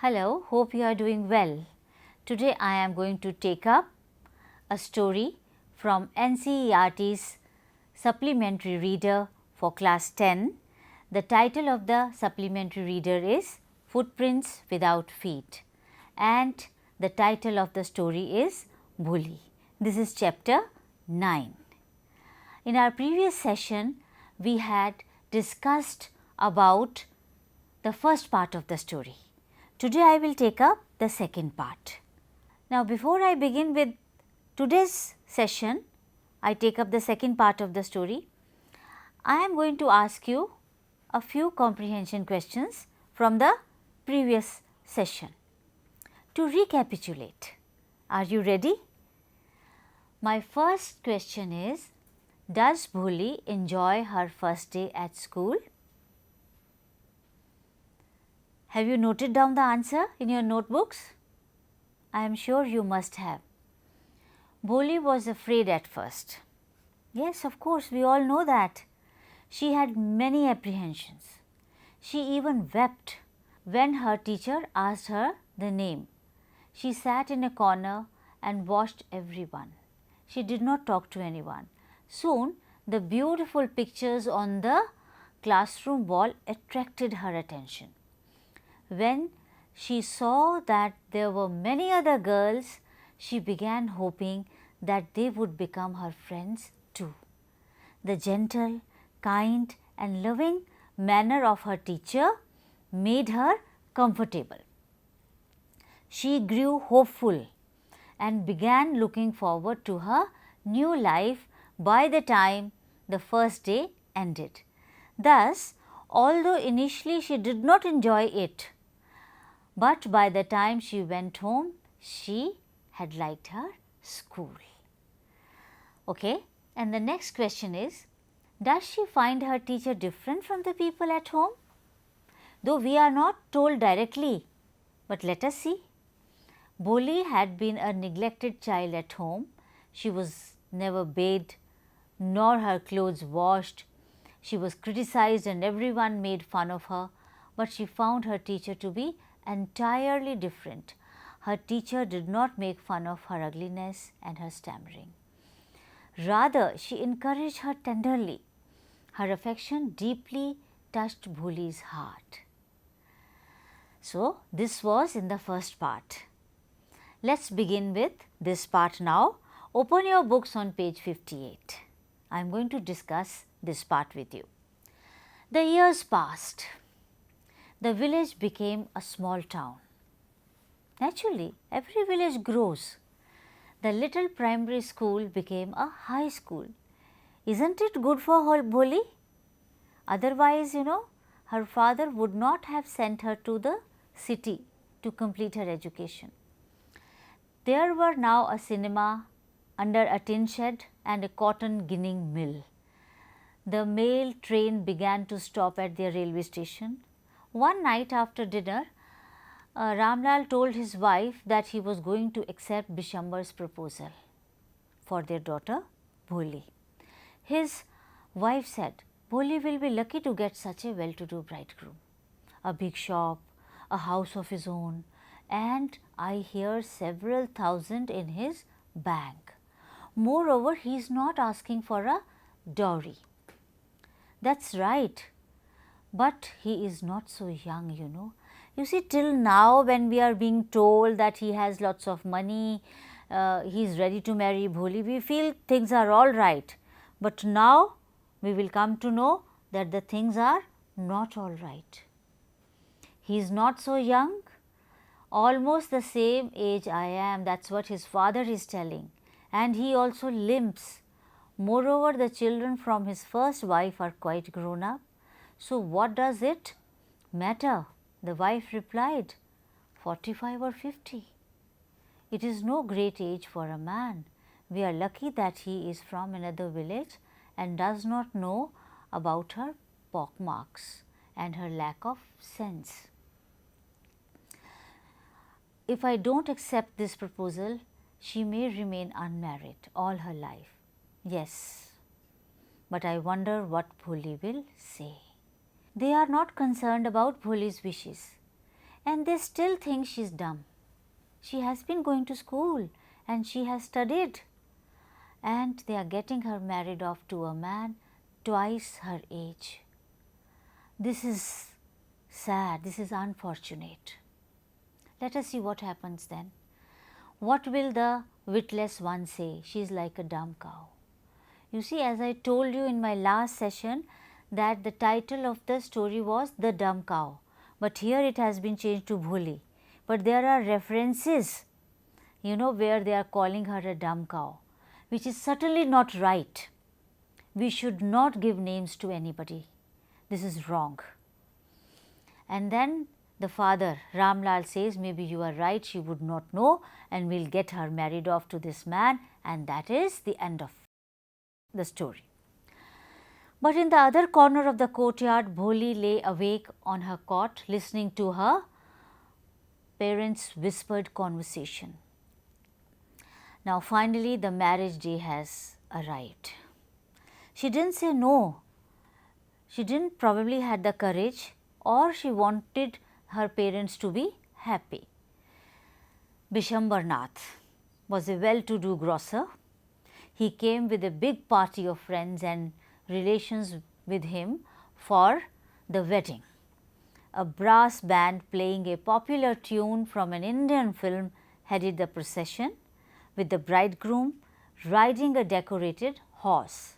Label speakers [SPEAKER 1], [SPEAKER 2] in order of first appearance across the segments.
[SPEAKER 1] Hello, hope you are doing well. Today I am going to take up a story from NCERT's supplementary reader for class 10. The title of the supplementary reader is Footprints Without Feet and the title of the story is Bholi. This is chapter 9. In our previous session, we had discussed about the first part of the story. Today I will take up the second part. Now, before I begin with today's session, I take up the second part of the story. I am going to ask you a few comprehension questions from the previous session. To recapitulate, are you ready? My first question is, does Bholi enjoy her first day at school? Have you noted down the answer in your notebooks? I am sure you must have. Bholi was afraid at first. Yes, of course, we all know that. She had many apprehensions. She even wept when her teacher asked her the name. She sat in a corner and watched everyone. She did not talk to anyone. Soon, the beautiful pictures on the classroom wall attracted her attention. When she saw that there were many other girls, she began hoping that they would become her friends too. The gentle, kind and loving manner of her teacher made her comfortable. She grew hopeful and began looking forward to her new life by the time the first day ended. Thus, although initially she did not enjoy it, but by the time she went home, she had liked her school. Okay, and the next question is, does she find her teacher different from the people at home? Though we are not told directly, but let us see. Bholi had been a neglected child at home. She was never bathed, nor her clothes washed. She was criticized and everyone made fun of her, but she found her teacher to be entirely different. Her teacher did not make fun of her ugliness and her stammering. Rather, she encouraged her tenderly. Her affection deeply touched Bholi's heart. So, this was in the first part. Let's begin with this part now. Open your books on page 58. I am going to discuss this part with you. The years passed. The village became a small town. Naturally, every village grows. The little primary school became a high school. Isn't it good for her Bholi? Otherwise, her father would not have sent her to the city to complete her education. There were now a cinema under a tin shed and a cotton ginning mill. The mail train began to stop at the railway station. One night after dinner, Ramlal told his wife that he was going to accept Bishambar's proposal for their daughter Bholi. His wife said, Bholi will be lucky to get such a well-to-do bridegroom. A big shop, a house of his own, and I hear several thousand in his bank. Moreover, he is not asking for a dowry. That's right. But he is not so young, You see, till now when we are being told that he has lots of money, he is ready to marry Bholi, we feel things are all right. But now we will come to know that the things are not all right. He is not so young, almost the same age I am, that is what his father is telling, and he also limps. Moreover, the children from his first wife are quite grown up. So, what does it matter? The wife replied, 45 or 50. It is no great age for a man. We are lucky that he is from another village and does not know about her pockmarks and her lack of sense. If I don't accept this proposal, she may remain unmarried all her life. Yes, but I wonder what Bholi will say. They are not concerned about Bholi's wishes. and they still think she is dumb. She has been going to school and she has studied, and they are getting her married off to a man twice her age. This is sad, this is unfortunate. Let us see what happens then. What will the witless one say? She is like a dumb cow. You see, as I told you in my last session that the title of the story was The Dumb Cow, but here it has been changed to Bholi. But there are references, where they are calling her a dumb cow, which is certainly not right. We should not give names to anybody. This is wrong. And then the father, Ramlal, says, maybe you are right, she would not know, and we will get her married off to this man, and that is the end of the story. But in the other corner of the courtyard, Bholi lay awake on her cot listening to her parents' whispered conversation. Now finally the marriage day has arrived. She didn't say no. She didn't probably had the courage, or she wanted her parents to be happy. Bishambar Nath was a well-to-do grocer. He came with a big party of friends and relations with him for the wedding. A brass band playing a popular tune from an Indian film headed the procession, with the bridegroom riding a decorated horse.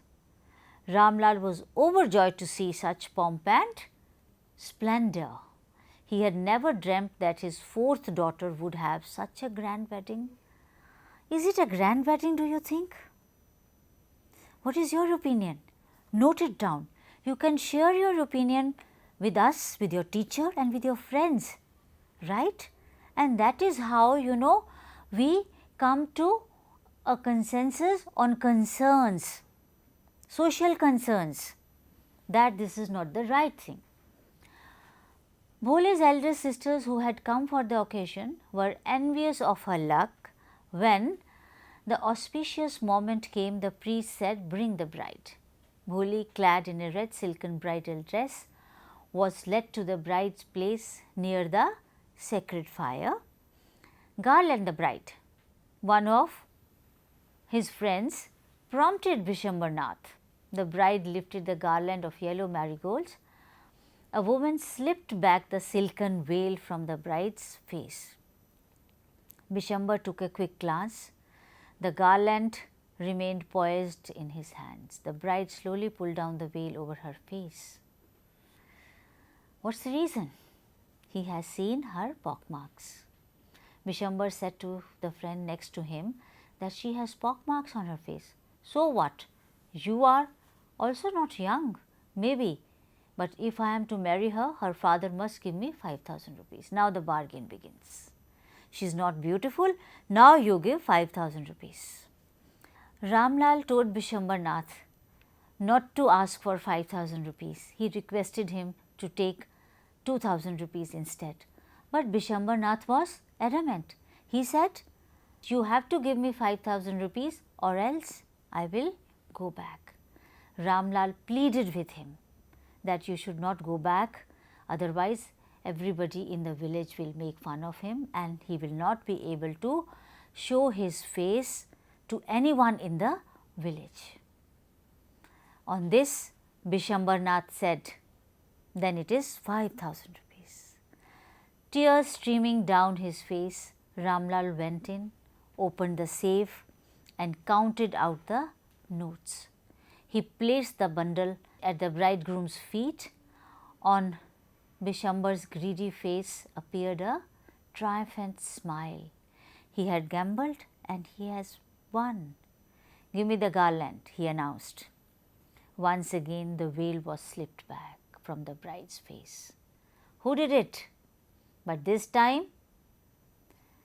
[SPEAKER 1] Ramlal was overjoyed to see such pomp and splendor. He had never dreamt that his fourth daughter would have such a grand wedding. Is it a grand wedding, do you think? What is your opinion? Note it down. You can share your opinion with us, with your teacher and with your friends, right? And that is how, we come to a consensus on concerns, social concerns, that this is not the right thing. Bholi's elder sisters, who had come for the occasion, were envious of her luck. When the auspicious moment came, the priest said, "Bring the bride." Bholi, clad in a red silken bridal dress, was led to the bride's place near the sacred fire. Garland the bride. One of his friends prompted Bishambar Nath. The bride lifted the garland of yellow marigolds. A woman slipped back the silken veil from the bride's face. Bishambar took a quick glance. The garland remained poised in his hands. The bride slowly pulled down the veil over her face. What's the reason? He has seen her pockmarks. Bishambar said to the friend next to him that she has pockmarks on her face. So what? You are also not young, maybe. But if I am to marry her, her father must give me 5,000 rupees. Now the bargain begins. She is not beautiful, now you give 5,000 rupees. Ramlal told Bishambar Nath not to ask for 5,000 rupees. He requested him to take 2,000 rupees instead. But Bishambar Nath was adamant. He said, "You have to give me 5,000 rupees or else I will go back." Ramlal pleaded with him that you should not go back, otherwise everybody in the village will make fun of him and he will not be able to show his face to anyone in the village. On this, Bishambar Nath said, "Then it is 5,000 rupees." Tears streaming down his face, Ramlal went in, opened the safe and counted out the notes. He placed the bundle at the bridegroom's feet. On Bishambar's greedy face appeared a triumphant smile. He had gambled and he has won. "Give me the garland," he announced. Once again the veil was slipped back from the bride's face. Who did it? But this time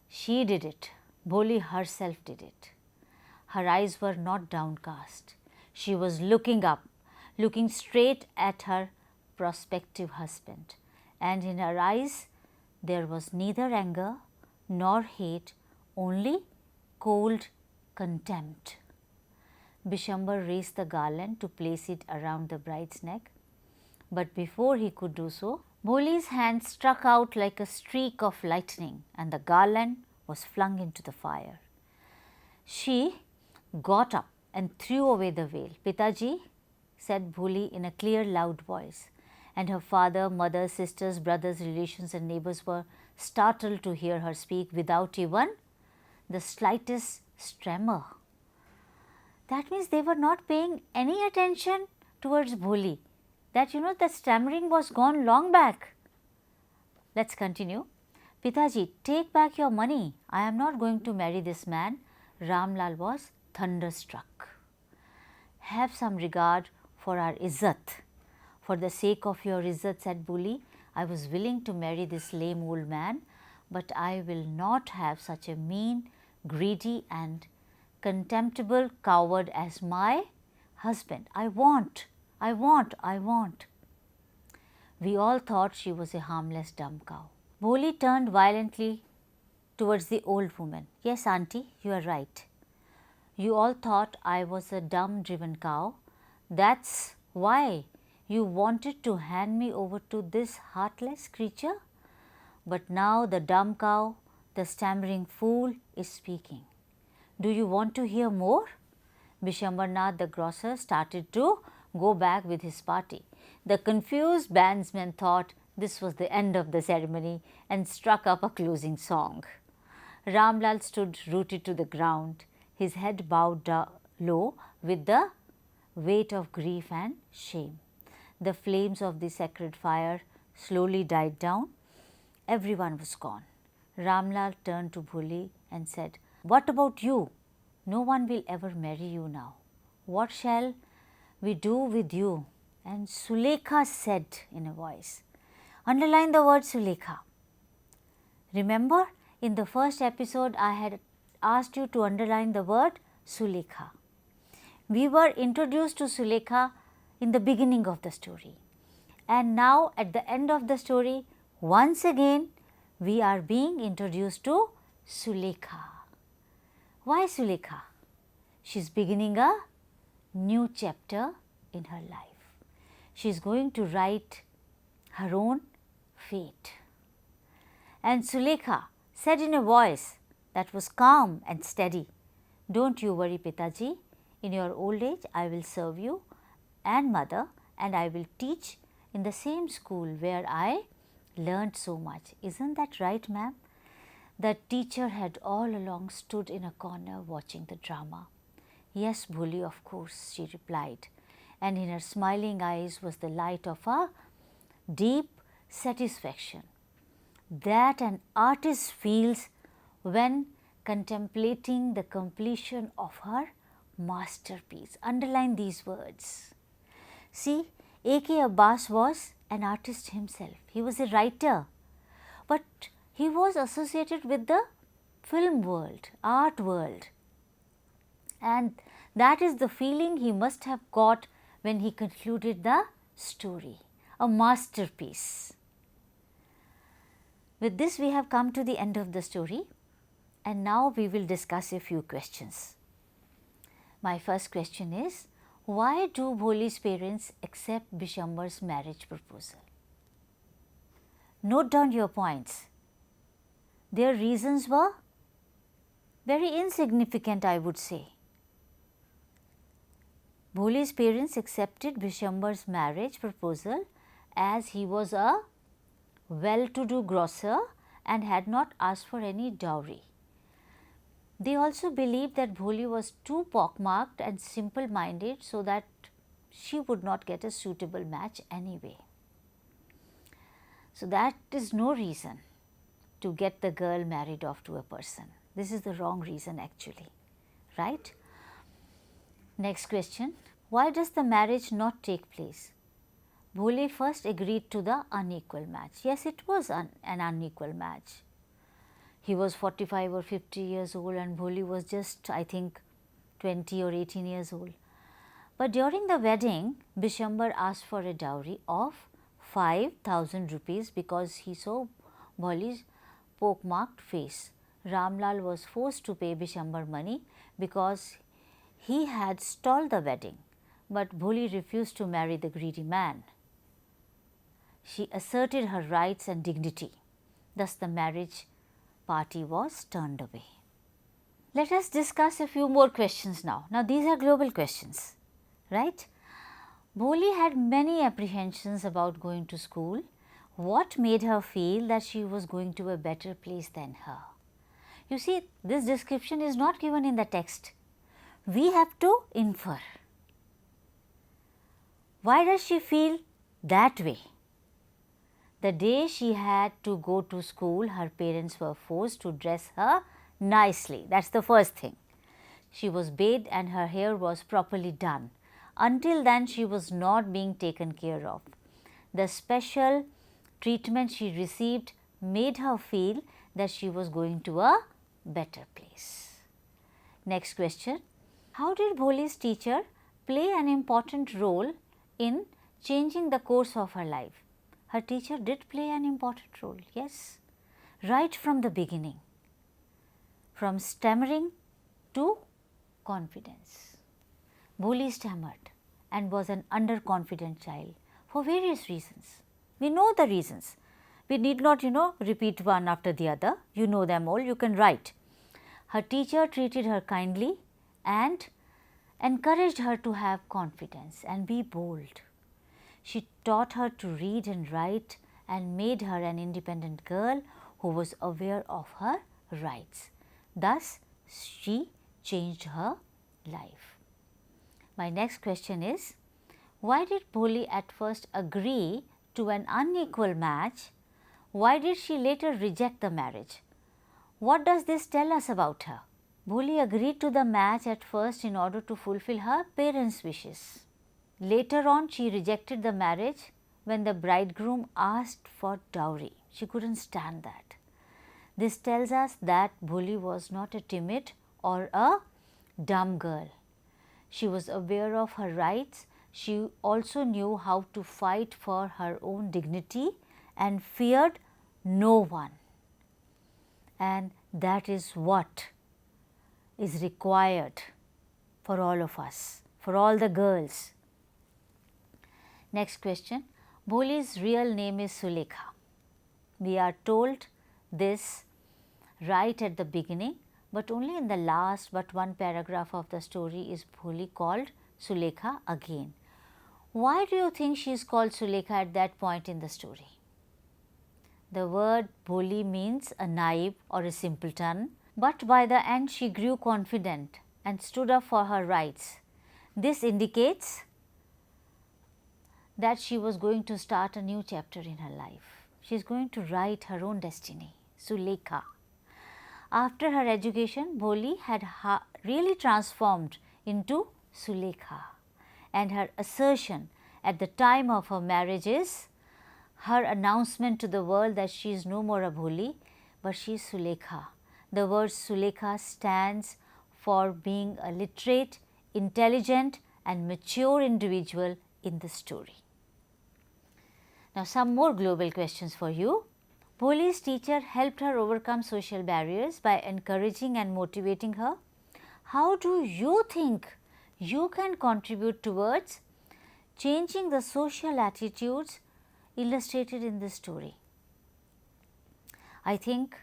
[SPEAKER 1] she did it. Bholi herself did it. Her eyes were not downcast. She was looking up, looking straight at her prospective husband, and in her eyes there was neither anger nor hate, only cold contempt. Bishambar raised the garland to place it around the bride's neck. But before he could do so, Bholi's hand struck out like a streak of lightning and the garland was flung into the fire. She got up and threw away the veil. Pitaji, said Bholi in a clear, loud voice, and her father, mother, sisters, brothers, relations and neighbors were startled to hear her speak without even the slightest tremor. That means they were not paying any attention towards Bholi. That the stammering was gone long back. Let's continue. Pitaji, take back your money. I am not going to marry this man. Ramlal was thunderstruck. Have some regard for our izzat. For the sake of your izzat, said Bholi, I was willing to marry this lame old man, but I will not have such a mean, greedy and contemptible coward as my husband. I want. We all thought she was a harmless dumb cow. Bholi turned violently towards the old woman. Yes, auntie, you are right. You all thought I was a dumb driven cow. That's why you wanted to hand me over to this heartless creature. But now the dumb cow, the stammering fool is speaking. Do you want to hear more? Bishambarnath the grocer started to go back with his party. The confused bandsman thought this was the end of the ceremony and struck up a closing song. Ramlal stood rooted to the ground, his head bowed low with the weight of grief and shame. The flames of the sacred fire slowly died down. Everyone was gone. Ramlal turned to Bholi and said, What about you? No one will ever marry you now. What shall we do with you? And Sulekha said in a voice. Underline the word Sulekha. Remember, in the first episode, I had asked you to underline the word Sulekha. We were introduced to Sulekha in the beginning of the story. And now at the end of the story, once again, we are being introduced to Sulekha. Why Sulekha? She is beginning a new chapter in her life. She is going to write her own fate. And Sulekha said in a voice that was calm and steady, Don't you worry, Pitaji. In your old age, I will serve you and mother, and I will teach in the same school where I learnt so much. Isn't that right, ma'am? The teacher had all along stood in a corner watching the drama. Yes, Bholi, of course, she replied, and in her smiling eyes was the light of a deep satisfaction that an artist feels when contemplating the completion of her masterpiece. Underline these words. See, A.K. Abbas was an artist himself. He was a writer, but he was associated with the film world, art world, and that is the feeling he must have got when he concluded the story, a masterpiece. With this, we have come to the end of the story, and now we will discuss a few questions. My first question is, why do Bholi's parents accept Bishambar's marriage proposal? Note down your points. Their reasons were very insignificant, I would say. Bholi's parents accepted Bishambar's marriage proposal as he was a well-to-do grocer and had not asked for any dowry. They also believed that Bholi was too pockmarked and simple-minded so that she would not get a suitable match anyway. So that is no reason to get the girl married off to a person. This is the wrong reason actually, right? Next question, why does the marriage not take place? Bholi first agreed to the unequal match. Yes, it was an unequal match. He was 45 or 50 years old and Bholi was just, I think, 20 or 18 years old. But during the wedding, Bishambar asked for a dowry of 5,000 rupees because he saw Bholi's pockmarked face. Ramlal was forced to pay Bishambar money because he had stalled the wedding, but Bholi refused to marry the greedy man. She asserted her rights and dignity. Thus, the marriage party was turned away. Let us discuss a few more questions now. Now, these are global questions, right? Bholi had many apprehensions about going to school. What made her feel that she was going to a better place than her? You see, this description is not given in the text. We have to infer. Why does she feel that way? The day she had to go to school, her parents were forced to dress her nicely. That's the first thing. She was bathed and her hair was properly done. Until then, she was not being taken care of. The special treatment she received made her feel that she was going to a better place. Next question. How did Bholi's teacher play an important role in changing the course of her life? Her teacher did play an important role, yes, right from the beginning, from stammering to confidence. Bholi stammered and was an underconfident child for various reasons. We know the reasons. We need not, repeat one after the other. You know them all, you can write. Her teacher treated her kindly and encouraged her to have confidence and be bold. She taught her to read and write and made her an independent girl who was aware of her rights. Thus, she changed her life. My next question is, why did Bholi at first agree to an unequal match? Why did she later reject the marriage? What does this tell us about her? Bholi agreed to the match at first in order to fulfill her parents' wishes. Later on, she rejected the marriage when the bridegroom asked for dowry. She couldn't stand that. This tells us that Bholi was not a timid or a dumb girl. She was aware of her rights. She also knew how to fight for her own dignity and feared no one. And that is what is required for all of us, for all the girls. Next question. Bholi's real name is Sulekha. We are told this right at the beginning, but only in the last but one paragraph of the story is Bholi called Sulekha again. Why do you think she is called Sulekha at that point in the story? The word Bholi means a naive or a simpleton, but by the end she grew confident and stood up for her rights. This indicates that she was going to start a new chapter in her life. She is going to write her own destiny, Sulekha. After her education, Bholi had really transformed into Sulekha, and her assertion at the time of her marriage is her announcement to the world that she is no more a Bholi, but she is Sulekha. The word Sulekha stands for being a literate, intelligent and mature individual in the story. Now, some more global questions for you. Bholi's teacher helped her overcome social barriers by encouraging and motivating her. How do you think you can contribute towards changing the social attitudes illustrated in this story? I think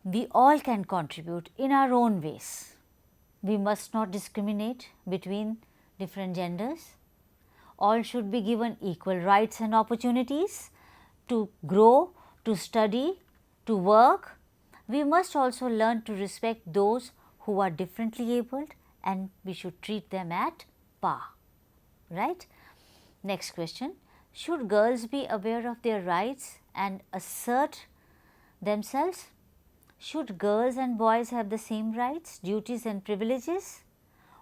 [SPEAKER 1] we all can contribute in our own ways. We must not discriminate between different genders. All should be given equal rights and opportunities to grow, to study, to work. We must also learn to respect those who are differently abled, and we should treat them at par, right? Next question. Should girls be aware of their rights and assert themselves? Should girls and boys have the same rights, duties and privileges?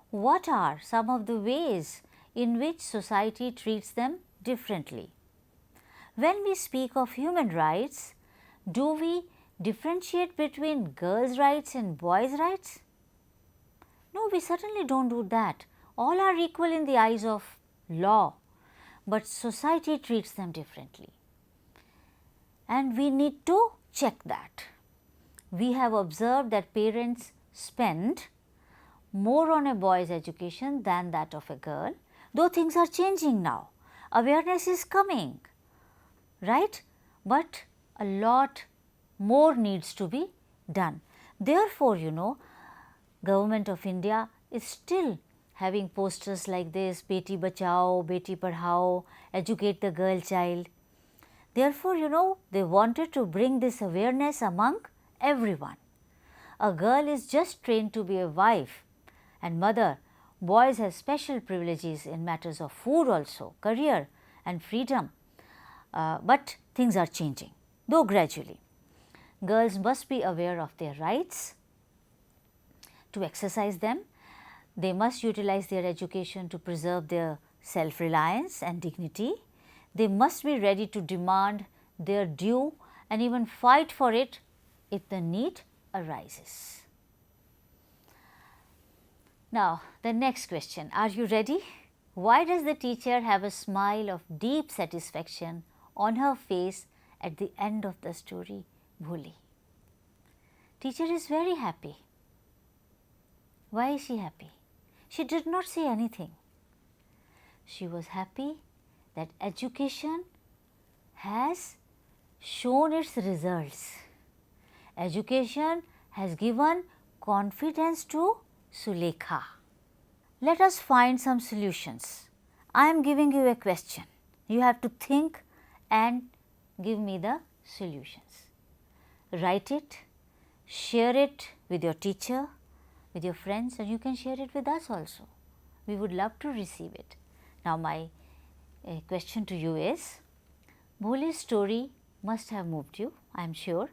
[SPEAKER 1] What are some of the ways in which society treats them differently? When we speak of human rights, do we differentiate between girls' rights and boys' rights? No, we certainly don't do that. All are equal in the eyes of law, but society treats them differently. And we need to check that. We have observed that parents spend more on a boy's education than that of a girl, though things are changing now. Awareness is coming. right? But a lot more needs to be done. Therefore, Government of India is still having posters like this, Beti Bachao, Beti Padhao, educate the girl child. Therefore, they wanted to bring this awareness among everyone. A girl is just trained to be a wife and mother. Boys have special privileges in matters of food also, career and freedom. But things are changing, though gradually. Girls must be aware of their rights. To exercise them, they must utilize their education to preserve their self-reliance and dignity. They must be ready to demand their due and even fight for it if the need arises. Now, the next question, are you ready? Why does the teacher have a smile of deep satisfaction on her face at the end of the story, Bholi? Teacher is very happy. Why is she happy? She did not say anything. She was happy that education has shown its results. Education has given confidence to Sulekha. Let us find some solutions. I am giving you a question. You have to think and give me the solutions. Write it, share it with your teacher, with your friends, and you can share it with us also. We would love to receive it. Now, my question to you is, Bholi's story must have moved you, I am sure.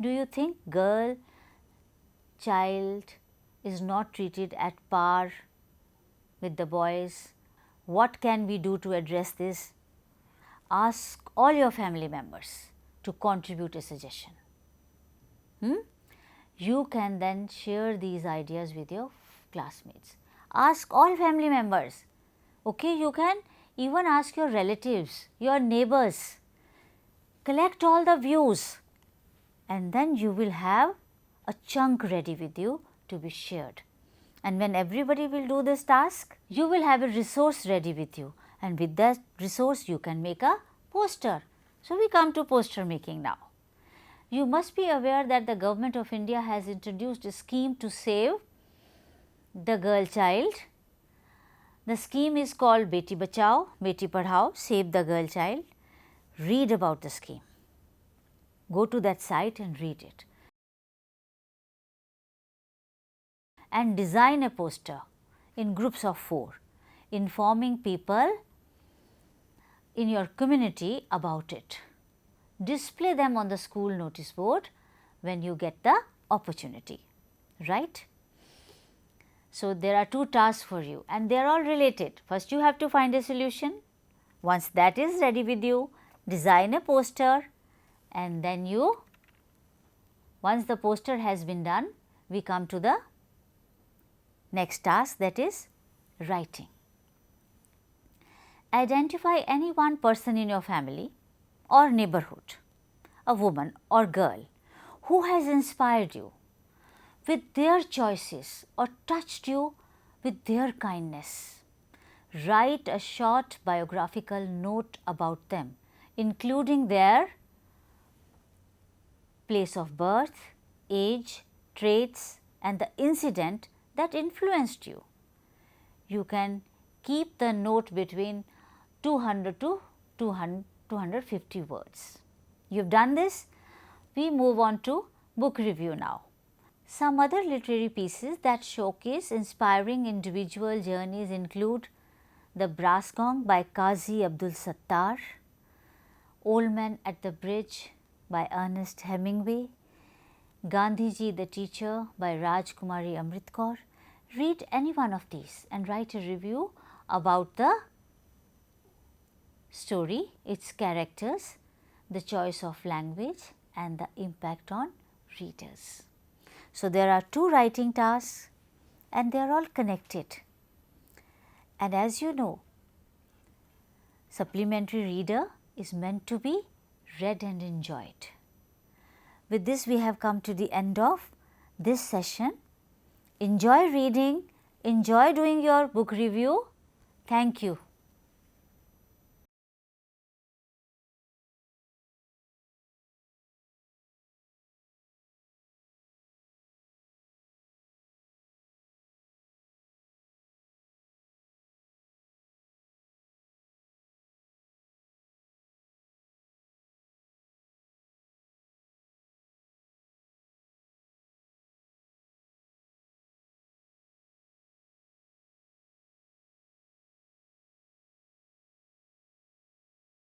[SPEAKER 1] Do you think girl, child is not treated at par with the boys? What can we do to address this? Ask all your family members to contribute a suggestion. You can then share these ideas with your classmates. Ask all family members. Okay, you can even ask your relatives, your neighbors. Collect all the views and then you will have a chunk ready with you to be shared. And when everybody will do this task, you will have a resource ready with you, and with that resource you can make a poster. So, we come to poster making now. You must be aware that the Government of India has introduced a scheme to save the girl child. The scheme is called Beti Bachao, Beti Padhao, Save the Girl Child. Read about the scheme. Go to that site and read it. And design a poster in groups of 4, informing people in your community about it. Display them on the school notice board when you get the opportunity, right? So, there are 2 tasks for you and they are all related. First, you have to find a solution. Once that is ready with you, design a poster, and then once the poster has been done, we come to the next task, that is writing. Identify any one person in your family or neighborhood, a woman or girl who has inspired you with their choices or touched you with their kindness. Write a short biographical note about them, including their place of birth, age, traits, and the incident that influenced you. You can keep the note between 200 to 250 words. You have done this. We move on to book review now. Some other literary pieces that showcase inspiring individual journeys include The Brass Gong by Qazi Abdul Sattar, Old Man at the Bridge by Ernest Hemingway, Gandhiji the Teacher by Rajkumari Amritkar. Read any one of these and write a review about the story, its characters, the choice of language and the impact on readers. So, there are 2 writing tasks and they are all connected. And as you know, supplementary reader is meant to be read and enjoyed. With this, we have come to the end of this session. Enjoy reading, enjoy doing your book review. Thank you.